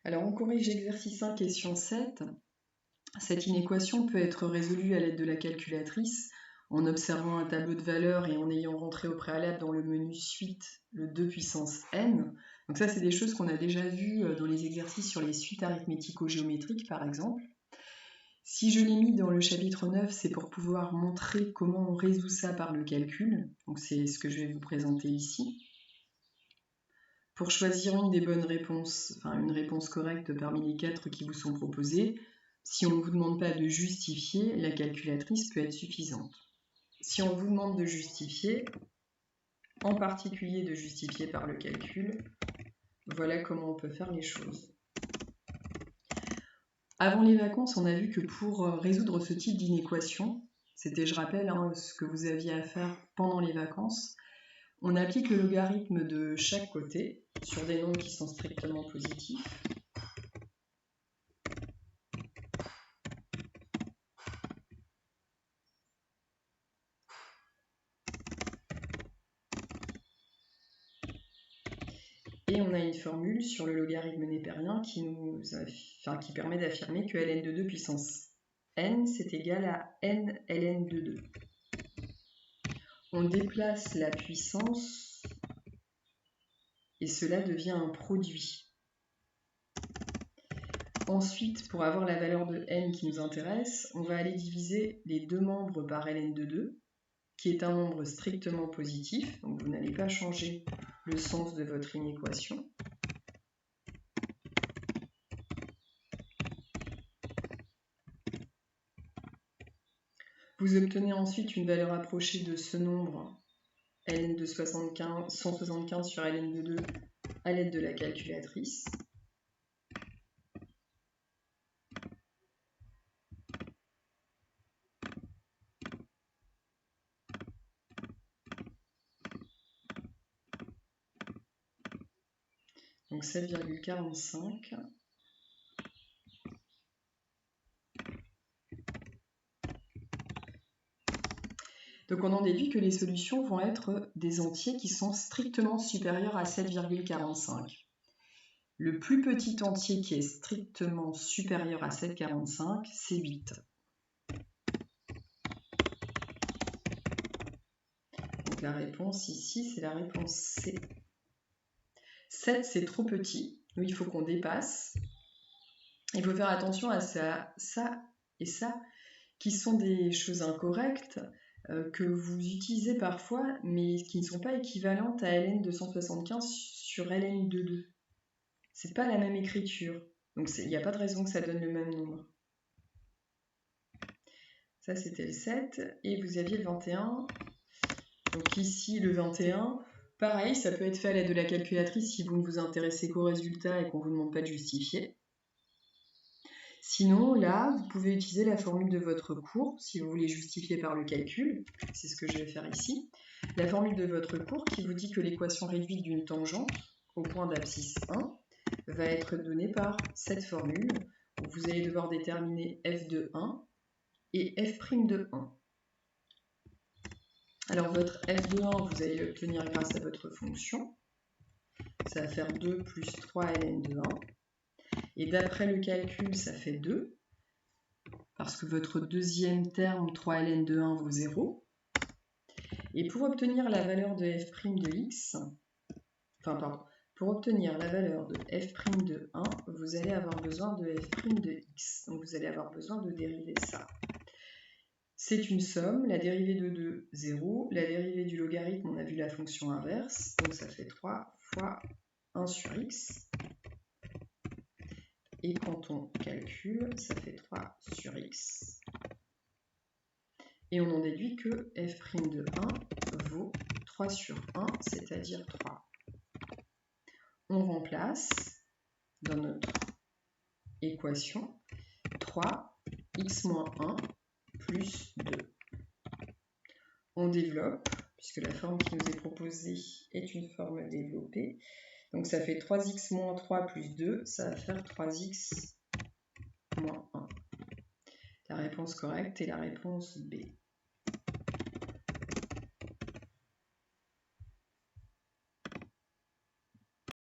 Alors on corrige l'exercice 1, question 7. Cette inéquation peut être résolue à l'aide de la calculatrice en observant un tableau de valeurs et en ayant rentré au préalable dans le menu suite le 2 puissance n. Donc ça, c'est des choses qu'on a déjà vues dans les exercices sur les suites arithmético-géométriques, par exemple. Si je l'ai mis dans le chapitre 9, c'est pour pouvoir montrer comment on résout ça par le calcul. Donc c'est ce que je vais vous présenter ici. Pour choisir une des bonnes réponses, enfin une réponse correcte parmi les 4 qui vous sont proposées, si on ne vous demande pas de justifier, la calculatrice peut être suffisante. Si on vous demande de justifier, en particulier de justifier par le calcul, voilà comment on peut faire les choses. Avant les vacances, on a vu que pour résoudre ce type d'inéquation, c'était, je rappelle, ce que vous aviez à faire pendant les vacances, on applique le logarithme de chaque côté sur des nombres qui sont strictement positifs. Et on a une formule sur le logarithme népérien qui permet d'affirmer que ln de 2 puissance n, c'est égal à n ln de 2. On déplace la puissance et cela devient un produit. Ensuite, pour avoir la valeur de n qui nous intéresse, on va aller diviser les deux membres par ln de 2, qui est un nombre strictement positif, donc vous n'allez pas changer le sens de votre inéquation. Vous obtenez ensuite une valeur approchée de ce nombre, ln de 175 sur ln de 2, à l'aide de la calculatrice. Donc 7,45. Donc on en déduit que les solutions vont être des entiers qui sont strictement supérieurs à 7,45. Le plus petit entier qui est strictement supérieur à 7,45, c'est 8. Donc la réponse ici, c'est la réponse C. 7, c'est trop petit, donc il faut qu'on dépasse. Il faut faire attention à ça et ça, qui sont des choses incorrectes que vous utilisez parfois, mais qui ne sont pas équivalentes à ln de 175 sur ln de 2. C'est pas la même écriture, donc il n'y a pas de raison que ça donne le même nombre. Ça, c'était le 7, et vous aviez le 21. Donc ici, le 21, pareil, ça peut être fait à l'aide de la calculatrice si vous ne vous intéressez qu'au résultat et qu'on ne vous demande pas de justifier. Sinon, là, vous pouvez utiliser la formule de votre cours si vous voulez justifier par le calcul. C'est ce que je vais faire ici. La formule de votre cours qui vous dit que l'équation réduite d'une tangente au point d'abscisse 1 va être donnée par cette formule. Où vous allez devoir déterminer f de 1 et f' de 1. Alors votre f de 1, vous allez l'obtenir grâce à votre fonction. Ça va faire 2 plus 3 ln de 1. Et d'après le calcul, ça fait 2. Parce que votre deuxième terme, 3 ln de 1, vaut 0. Et pour obtenir la valeur de f' de x, pour obtenir la valeur de f' de 1, vous allez avoir besoin de f' de x. Donc vous allez avoir besoin de dériver ça. C'est une somme, la dérivée de 2, 0. La dérivée du logarithme, on a vu la fonction inverse. Donc ça fait 3 fois 1 sur x. Et quand on calcule, ça fait 3 sur x. Et on en déduit que f' de 1 vaut 3 sur 1, c'est-à-dire 3. On remplace dans notre équation 3x moins 1 plus 2. On développe, puisque la forme qui nous est proposée est une forme développée. Donc ça fait 3x moins 3 plus 2, ça va faire 3x moins 1. La réponse correcte est la réponse B.